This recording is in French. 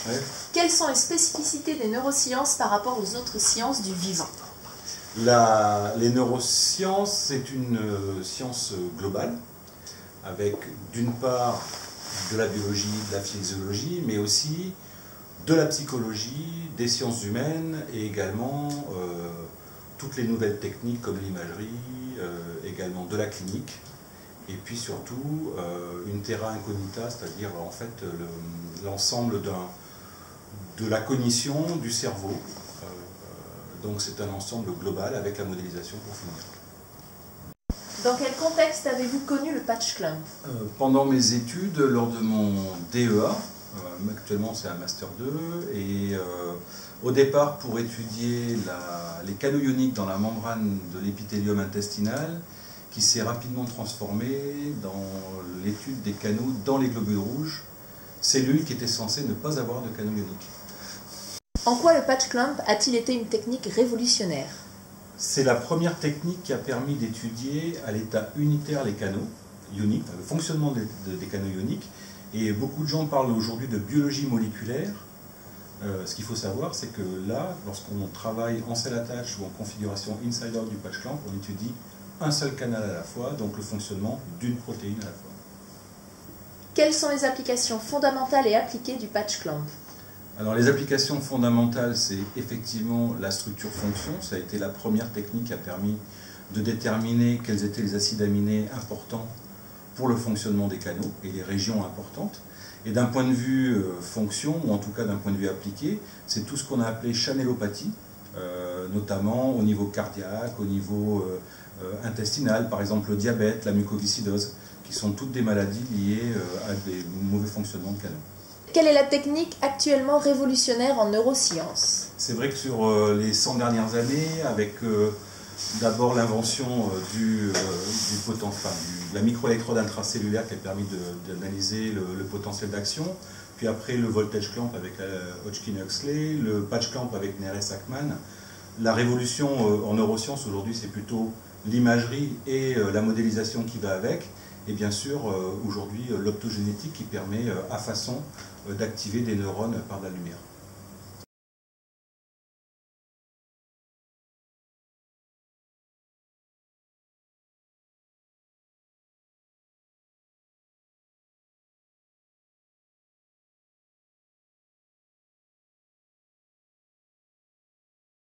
Ouais. Quelles sont les spécificités des neurosciences par rapport aux autres sciences du vivant? Les neurosciences, c'est une science globale, avec d'une part de la biologie, de la physiologie, mais aussi de la psychologie, des sciences humaines et également toutes les nouvelles techniques comme l'imagerie, également de la clinique, et puis surtout une terra incognita, c'est-à-dire en fait l'ensemble de la cognition du cerveau. Donc c'est un ensemble global avec la modélisation pour finir. Dans quel contexte avez-vous connu le patch clump? Pendant mes études, lors de mon DEA, actuellement c'est un Master 2, et au départ pour étudier les canaux ioniques dans la membrane de l'épithélium intestinal, qui s'est rapidement transformé dans l'étude des canaux dans les globules rouges, cellules qui étaient censées ne pas avoir de canaux ioniques. En quoi le patch clump a-t-il été une technique révolutionnaire? C'est la première technique qui a permis d'étudier à l'état unitaire les canaux ioniques, le fonctionnement des canaux ioniques. Et beaucoup de gens parlent aujourd'hui de biologie moléculaire. Ce qu'il faut savoir, c'est que là, lorsqu'on travaille en cell attach ou en configuration insider du patch clamp, on étudie un seul canal à la fois, donc le fonctionnement d'une protéine à la fois. Quelles sont les applications fondamentales et appliquées du patch clamp? Alors les applications fondamentales, c'est effectivement la structure-fonction. Ça a été la première technique qui a permis de déterminer quels étaient les acides aminés importants pour le fonctionnement des canaux et les régions importantes. Et d'un point de vue fonction, ou en tout cas d'un point de vue appliqué, c'est tout ce qu'on a appelé channellopathie, notamment au niveau cardiaque, au niveau intestinal, par exemple le diabète, la mucoviscidose, qui sont toutes des maladies liées à des mauvais fonctionnements de canaux. Quelle est la technique actuellement révolutionnaire en neurosciences? C'est vrai que sur les 100 dernières années, avec d'abord l'invention de la microélectrode intracellulaire qui a permis d'analyser le potentiel d'action, puis après le voltage clamp avec Hodgkin et Huxley, le patch clamp avec Neres-Ackman. La révolution en neurosciences aujourd'hui, c'est plutôt l'imagerie et la modélisation qui va avec, et bien sûr aujourd'hui l'optogénétique qui permet à façon d'activer des neurones par la lumière.